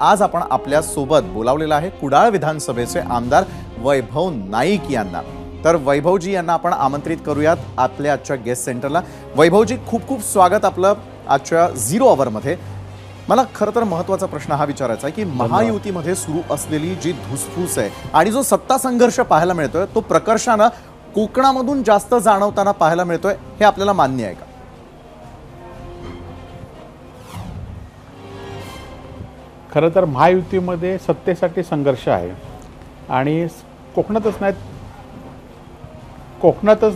आज आपण आपल्या सोबत बोलावलेला आहे कुडाळ विधानसभेचे आमदार वैभव नाईक यांना। तर वैभवजी यांना आपण आमंत्रित करूयात आपल्या आजच्या गेस्ट सेंटरला। वैभवजी, खूप खूप स्वागत आपलं आजच्या 0 आवर मध्ये। मला खरं तर महत्त्वाचा प्रश्न हा विचारायचा आहे की महायुतीमध्ये सुरू असलेली जी धुसफूस आहे आणि जो सत्ता संघर्ष पाहायला मिळतोय तो प्रकर्षाने कोकणामधून जास्त जाणवताना पाहायला मिळतोय, हे आपल्याला मान्य आहे का? खरं तर महायुतीमध्ये सत्तेसाठी संघर्ष आहे आणि कोकणातच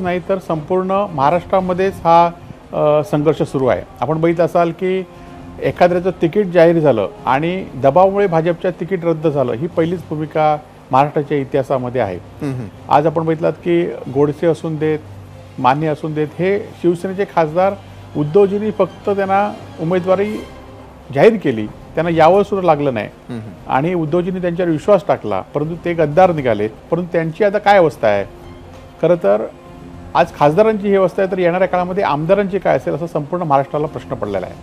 नाही तर संपूर्ण महाराष्ट्रामध्येच हा संघर्ष सुरू आहे। आपण बघितलं असाल की एखाद्याचं तिकीट जाहीर झालं आणि दबावामुळे भाजपचं तिकीट रद्द झालं, ही पहिलीच भूमिका महाराष्ट्राच्या इतिहासामध्ये आहे। आज आपण बघितलात की गोडसे असून देत, माने असून देत, हे शिवसेनेचे खासदार उद्धवजींनी फक्त त्यांना उमेदवारी जाहीर केली, त्यांना यावं सुद्धा लागलं नाही आणि उद्धवजींनी त्यांच्यावर विश्वास टाकला, परंतु ते गद्दार निघालेत। परंतु त्यांची आता काय अवस्था आहे? खरं तर आज खासदारांची ही अवस्था आहे, तर येणाऱ्या काळामध्ये आमदारांची काय असेल असा संपूर्ण महाराष्ट्राला प्रश्न पडलेला आहे।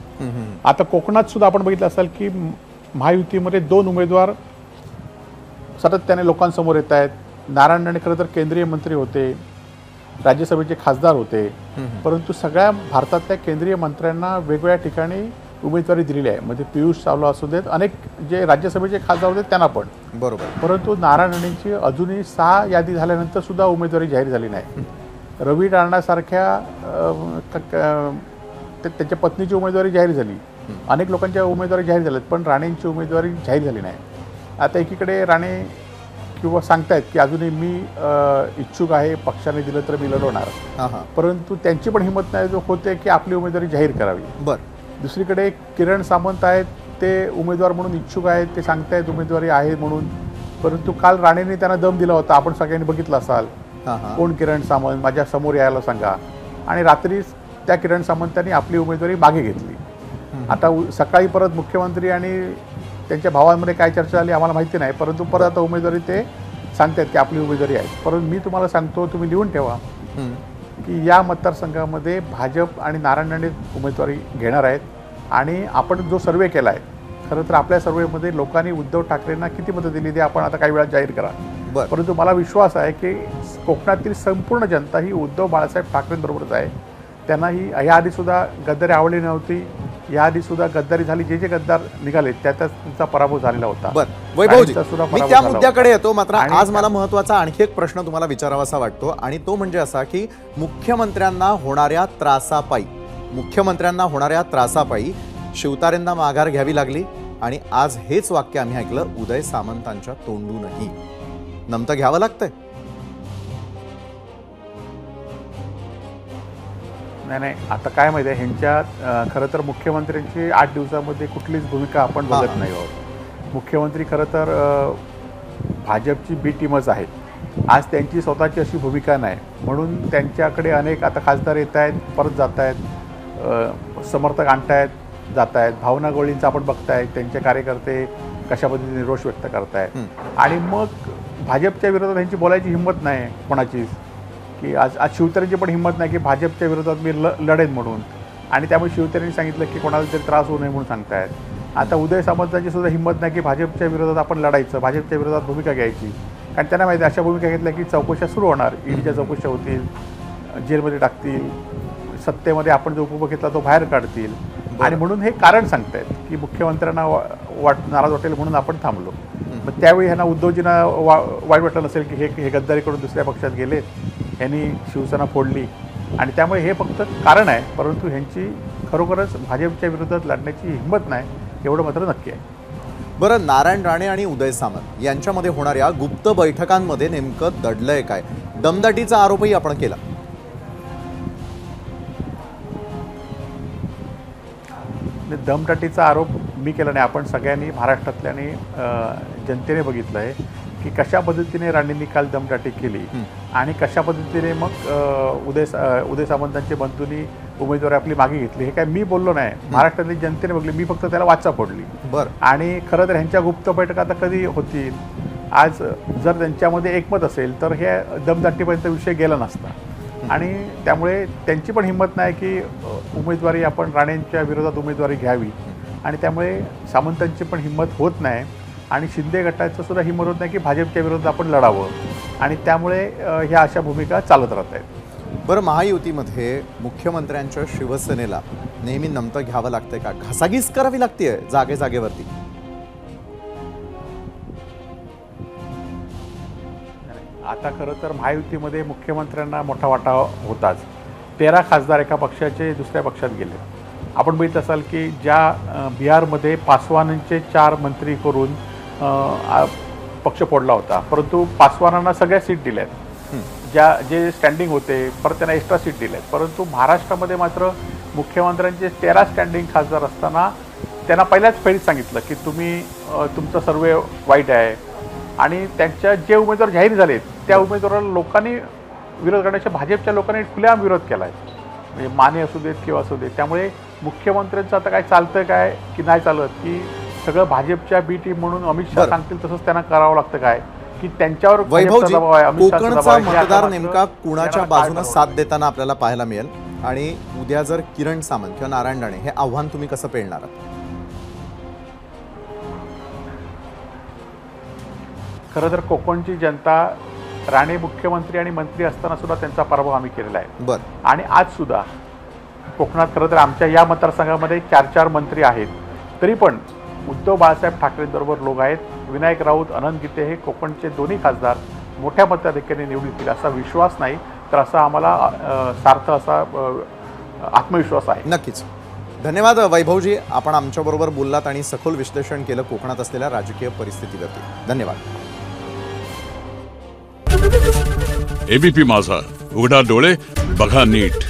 आता कोकणात सुद्धा आपण बघितलं असाल की महायुतीमध्ये 2 उमेदवार सातत्याने लोकांसमोर येत आहेत। नारायण राणे खरं तर केंद्रीय मंत्री होते, राज्यसभेचे खासदार होते, परंतु सगळ्या भारतातल्या केंद्रीय मंत्र्यांना वेगवेगळ्या ठिकाणी उमेदवारी दिलेली आहे। म्हणजे पियुष चावला असू देत, अनेक जे राज्यसभेचे खासदार होते त्यांना पण, बरोबर। परंतु नारायण राणेंची अजूनही 6 यादी झाल्यानंतर सुद्धा उमेदवारी जाहीर झाली नाही। रवी राणासारख्या त्याच्या पत्नीची उमेदवारी जाहीर झाली, अनेक लोकांच्या उमेदवारी जाहीर झाल्यात, पण राणेंची उमेदवारी जाहीर झाली नाही। आता एकीकडे राणे किंवा सांगतायत की अजूनही मी इच्छुक आहे, पक्षाने दिलं तर मी लढवणार, परंतु त्यांची पण हिंमत नाही होते की आपली उमेदवारी जाहीर करावी। बरं, दुसरीकडे किरण सामंत आहेत, ते उमेदवार म्हणून इच्छुक आहेत, ते सांगतायत उमेदवारी आहे म्हणून, परंतु काल राणेंनी त्यांना दम दिला होता, आपण सगळ्यांनी बघितलं असाल। कोण किरण सामंत, माझ्या समोर यायला सांगा, आणि रात्रीच त्या किरण सामंतांनी आपली उमेदवारी मागे घेतली। आता सकाळी परत मुख्यमंत्री आणि त्यांच्या भावांमध्ये काय चर्चा झाली आम्हाला माहिती नाही, परंतु परत आता उमेदवारी ते सांगतायत की आपली उमेदवारी आहे। परंतु मी तुम्हाला सांगतो, तुम्ही लिहून ठेवा की या मतदारसंघामध्ये भाजप आणि नारायण राणे उमेदवारी घेणार आहेत। आणि आपण जो सर्वे केला आहे, खरं तर आपल्या सर्वेमध्ये लोकांनी उद्धव ठाकरेंना किती मतं दिली ते आपण आता काही वेळात जाहीर करा, परंतु मला विश्वास आहे की कोकणातील संपूर्ण जनता ही उद्धव बाळासाहेब ठाकरेंबरोबरच आहे। त्यांना ही याआधीसुद्धा गद्दारी आवडली नव्हती, याआधीसुद्धा गद्दारी झाली, जे गद्दार निघाले त्याचा पराभव झालेला होता। वैभवजी, मी त्या मुद्द्याकडे येतो, मात्र आज मला महत्त्वाचा आणखी एक प्रश्न तुम्हाला विचारावासा वाटतो, आणि तो म्हणजे असा की मुख्यमंत्र्यांना होणाऱ्या त्रासापायी शिवतारेंना माघार घ्यावी लागली, आणि आज हेच वाक्य आम्ही ऐकलं उदय सामंतांच्या तोंडूनही। नमतं घ्यावं लागतंय? नाही, आता काय माहिती आहे, ह्यांच्या खरं तर मुख्यमंत्र्यांची 8 दिवसामध्ये कुठलीच भूमिका आपण बघत नाही आहोत। मुख्यमंत्री खरं तर भाजपची बी टीमच आहे, आज त्यांची स्वतःची अशी भूमिका नाही, म्हणून त्यांच्याकडे अनेक आता खासदार येत आहेत, परत जात आहेत, समर्थक आणतायत, जात आहेत। भावना गवळींचं आपण बघताय, त्यांचे कार्यकर्ते कशा पद्धतीने रोष व्यक्त करतायत, आणि मग भाजपच्या विरोधात त्यांची बोलायची हिंमत नाही कोणाचीच, की आज शिवतारेंची पण हिंमत नाही की भाजपच्या विरोधात मी लढेन म्हणून, आणि त्यामुळे शिवतारेंनी सांगितलं की कोणाला तरी त्रास होऊ नये म्हणून सांगतायत। आता उदय सामंतांची सुद्धा हिंमत नाही की भाजपच्या विरोधात आपण लढायचं, भाजपच्या विरोधात भूमिका घ्यायची, कारण त्यांना माहिती आहे अशा भूमिका घेतल्या की चौकशा सुरू होणार, ईडीच्या चौकशा होतील, जेलमध्ये टाकतील, सत्तेमध्ये आपण जो उपभोग घेतला तो बाहेर काढतील, आणि म्हणून हे कारण सांगतायत की मुख्यमंत्र्यांना नाराज वाटेल म्हणून आपण थांबलो। मग त्यावेळी ह्यांना उद्धवजींना वाईट वाटलं नसेल की हे गद्दारी करून दुसऱ्या पक्षात गेलेत, ह्यांनी शिवसेना फोडली, आणि त्यामुळे हे फक्त कारण आहे, परंतु ह्यांची खरोखरच भाजपच्या विरोधात लढण्याची हिंमत नाही, एवढं मात्र नक्की आहे। बरं, नारायण राणे आणि उदय सामंत यांच्यामध्ये होणाऱ्या गुप्त बैठकांमध्ये नेमकं दडलंय काय? दमदाटीचा आरोपही आपण केला। दमदाटीचा आरोप मी केला नाही, आपण सगळ्यांनी महाराष्ट्रातल्याने जनतेने बघितलं आहे की कशा पद्धतीने राणेंनी काल दमदाटी केली, आणि कशा पद्धतीने मग उदय सामंतांच्या बंधूंनी उमेदवारी आपली मागे घेतली। हे काय मी बोललो नाही, महाराष्ट्रातली जनतेने बघली, मी फक्त त्याला वाचा फोडली। आणि खरं तर ह्यांच्या गुप्त बैठका आता कधी होतील? आज जर त्यांच्यामध्ये एकमत असेल तर हे दमदाटीपर्यंत विषय गेला नसता, आणि त्यामुळे त्यांची पण हिंमत नाही की उमेदवारी आपण राणेंच्या विरोधात उमेदवारी घ्यावी, आणि त्यामुळे सामंतांची पण हिंमत होत नाही आणि शिंदे गटाचं सुद्धा हिंमत होत नाही की भाजपच्या विरोधात आपण लढावं आणि त्यामुळे ह्या अशा भूमिका चालत राहत आहेत. बरं, महायुतीमध्ये मुख्यमंत्र्यांच्या शिवसेनेला नेहमी नमतं घ्यावं लागतंय का? घासाघीस करावी लागते जागेवरती? आता खरं तर महायुतीमध्ये मुख्यमंत्र्यांना मोठा वाटा होताच. 13 खासदार एका पक्षाचे दुसऱ्या पक्षात गेले. आपण बघित असाल की ज्या बिहारमध्ये पासवानांचे 4 मंत्री करून पक्ष फोडला होता, परंतु पासवानांना सगळ्या सीट दिल्यात, जे स्टँडिंग होते, परत त्यांना एक्स्ट्रा सीट दिल्यात. परंतु महाराष्ट्रामध्ये मात्र मुख्यमंत्र्यांचे 13 स्टँडिंग खासदार असताना त्यांना पहिल्याच फेरीत सांगितलं की तुम्ही तुमचा सर्वे वाईट आहे आणि त्यांच्या जे उमेदवार जाहीर झालेत त्या उमेदवाराला लोकांनी विरोध करण्याच्या भाजपच्या लोकांनी खुलेआम विरोध केला आहे, म्हणजे माने असू देत किंवा असू देत. त्यामुळे मुख्यमंत्र्यांचं आता काय चालतं काय की नाही चालत, की सगळं भाजपच्या बी टीम म्हणून अमित शहा सांगतील तसंच त्यांना करावं लागतं काय, की त्यांच्यावर वैभवजी, दबाव आहे, अमित शहाचा कोकणचा दबाव आहे, मतदार हे नेमका आता कुणाच्या त्यांना काय बाजूने करावं साथ देताना आपल्याला पाहायला मिळेल? आणि उद्या जर किरण सामंत किंवा नारायण राणे हे आव्हान तुम्ही कसं पेलणार आहात? खरं तर कोकणची जनता राणे मुख्यमंत्री आणि मंत्री असताना सुद्धा त्यांचा पराभव आम्ही केलेला आहे. बरं, आणि आज सुद्धा कोकणात खरं तर आमच्या या मतदारसंघामध्ये 4 मंत्री आहेत, तरी पण उद्धव बाळासाहेब ठाकरेंबरोबर लोक आहेत. विनायक राऊत, अनंत गीते हे कोकणचे दोन्ही खासदार मोठ्या मताधिक्याने निवडून येतील असा विश्वास नाही, तर असा आम्हाला सार्थ असा आत्मविश्वास आहे. नक्कीच. धन्यवाद वैभवजी, आपण आमच्याबरोबर बोललात आणि सखोल विश्लेषण केलं कोकणात असलेल्या राजकीय परिस्थितीवरती. धन्यवाद. एबीपी माझा, उघडा डोळे बघा नीट.